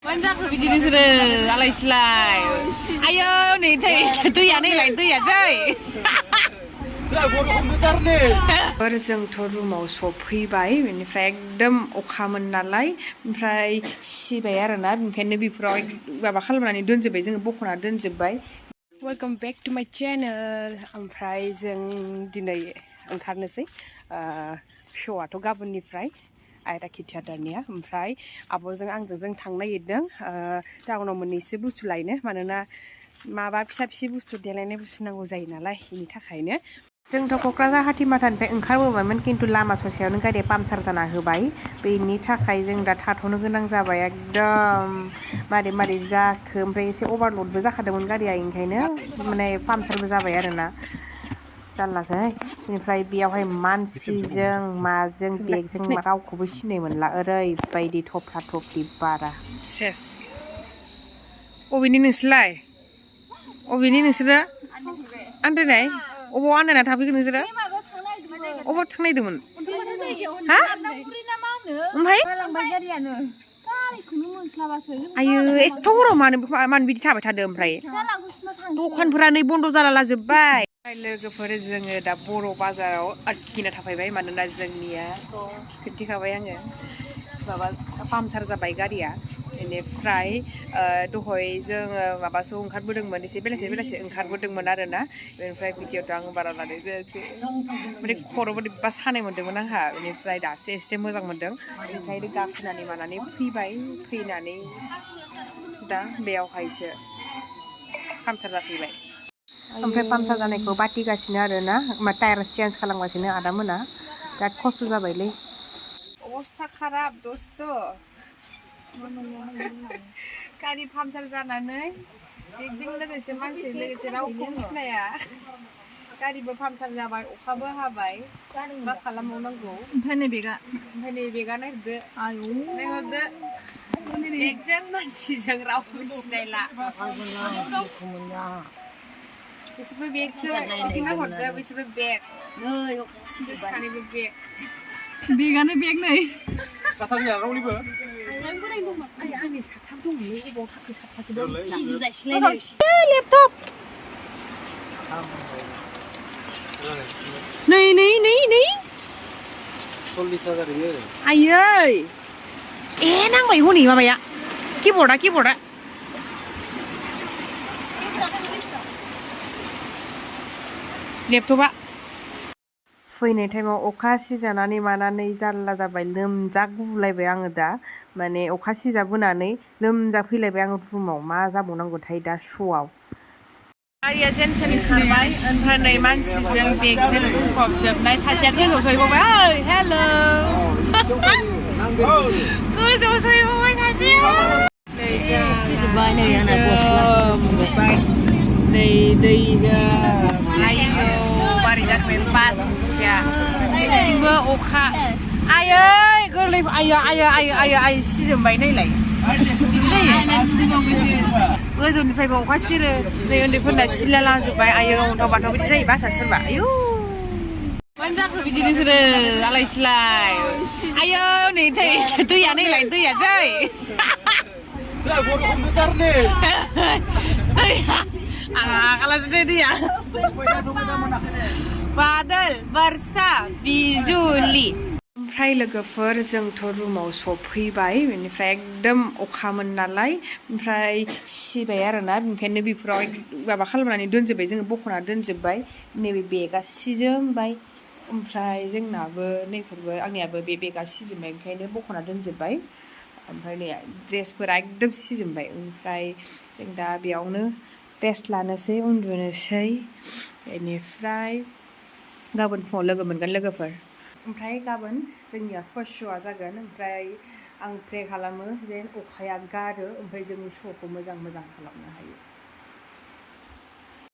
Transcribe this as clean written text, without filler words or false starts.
जाखो बिदि नोंसोरो आलाय सिलाय आयौ नै दैया नैलाय दैया जै जोंथ' रुमाव सफैबाय बेनिफ्राय एकदम अखामोन नालाय ओमफ्राय सिबाय आरोना बेनिखायनो बेफोराव माबा खालामनानै दोनजोब्बाय जोङो बख'ना दोनजोब्बाय वेलकाम बेक टु माय चेनेल ओमफ्राय जों दिनै ओंखारनोसै श'आथ' गाबोननिफ्राय आयराखि थियाटारनिया ओमफ्राय आब'जों आंजों जों थांनो नागिरदों टाउनाव मोननैसो बुस्थु लायनो मानोना माबा फिसा फिसा बुस्थु देलायनाय बुस्थु नांगौ जायो नालाय बेनि थाखायनो जोंथ' क'क्राझार हाथिमाटानिफ्राय ओंखारबोबायमोन खिन्थु लामा ससेयावनो गारिया पामचार जाना होबाय बेनि थाखाय जों दा थाथ'नो गोनां जाबाय एकदम मारै मारै जाखो ओमफ्राय एसे अभारलडबो जाखादोंमोन गारिया ओंखायनो माने पामचारबो जाबाय आरोना जारलासै बेनिफ्राय बेयावहाय मानसिजों माजों बेगजों रावखौबो सिनाय मोनला ओरैबायदि थफ्ला थफ्लि बारा सेस अबेनि नोंसोरलाय अबेनि नोंसोरो आन्दायनाय अबाव आन्दायना थाफैगोन नोंसोरो अबाव थांनो नागिरदोंमोन हा ओमफ्राय आयो एथ' हराव मानो बिदि थाबाय थादो ओमफ्राय दखानफोरा नै बन्द' जाला जोब्बाय लोगोफोर जोङो दा बर' बाजाराव आटकिना थाफैबाय मानोना जोंनिया खोन्थिखाबाय आङो माबा पामचार जाबाय गारिया बेनिफ्राय दहाय जोङो माबासोआव ओंखारबोदोंमोन एसे बेलासे ओंखारबोदोंमोन आरोना बेनिफ्राय भिडिअ'थ' आं बारा लानाय जायासै माने खर' बोरैबा सानाय मोन्दोंमोन आंहा बेनिफ्राय दासो एसे मोजां मोन्दों ओंखायनो गाखोनानै मानानै फैनानै दा बेयावहायसो पामचार जाफैबाय ओमफ्राय पामचार जानायखौ बाथिगासिनो आरोना टायार चेन्ज खालामगासिनो आदामोना बिराद खस्थ' जाबायलै अबस्था खाराब दस्त गारि पामचार जानानै बेजों लोगोसे मानसि लोगोसे रावखौबो सिनाया गारिबो पामचार जाबाय अखाबो हाबाय मा खालामबावनांगौ ओमफ्राय नै बेगा नायहरदो बेगजों मानसिजों रावखौबो सिनायला बिसोरबो बेगसो बिथिं नाहरदो बिसोरबो बेग सानैबो बेग बेगानो बेग नै साथाम गैया रावनिबो आंनि साथाम दंमोनलै अबाव थाखो साथाम लेपटप नै 40,000 आयै नांबाय हनै माबाया किबर्डआ लेपटपा फैनाय टाइमाव अखा सिजानानै मानानै जारला जाबाय लोमजागुलायबाय आङो दा माने अखा सिजाबोनानै लोमजाफैलायबाय आङो रुमाव मा जाबावनांगौथाय दा श'आव गारिया जेन थेन खारबाय ओमफ्राय नै मानसिजों बेगजों बुंफबजोबनाय सासेया गोजौआव सहैबावबाय ओइ हेल' गोजौआव सहैबावबाय सासेया नै दैजों आयौ मारै जाखोबाय बासया जोंथिंबो अखा आयै गोरलै आयै सिजोबबाय नैलाय गोजौनिफ्रायबो अखा सिरो नै उन्दैफोरना सिला लांजोब्बाय आयै अन्थाव बाथाव बिदि जायो बासा सोरबा आयौ मानो जाखो बिदि नोंसोरो आलाय सिलाय आयौ नै दैया नैलाय दैया जै दैया बादल बारसा बिजुलि ओमफ्राय लोगोफोर जोंथ' रुमाव सफैबाय बेनिफ्राय एकदम अखामोन नालाय ओमफ्राय सिबाय आरोना बेनिखायनो बेफोराव माबा खालामनानै दोनजोब्बाय जोङो बख'ना दोनजोब्बाय नैबे बेगा सिजोबबाय ओमफ्राय जोंनाबो नैफोरबो आंनियाबो बे बेगा सिजोबबाय ओंखायनो बख'ना दोनजोब्बाय ओमफ्राय नै ड्रेसफोरा एकदम सिजोबबाय ओमफ्राय जों दा बेयावनो रेस्ट लानोसै उन्दुनोसै बेनिफ्राय गाबोन फुङाव लोगो मोनगोन लोगोफोर ओमफ्राय गाबोन जोंनिया फार्स्ट श'आ जागोन ओमफ्राय आं प्रे खालामो जेन अखाया गारो ओमफ्राय जोंनि श'खौ मोजां खालामनो हायो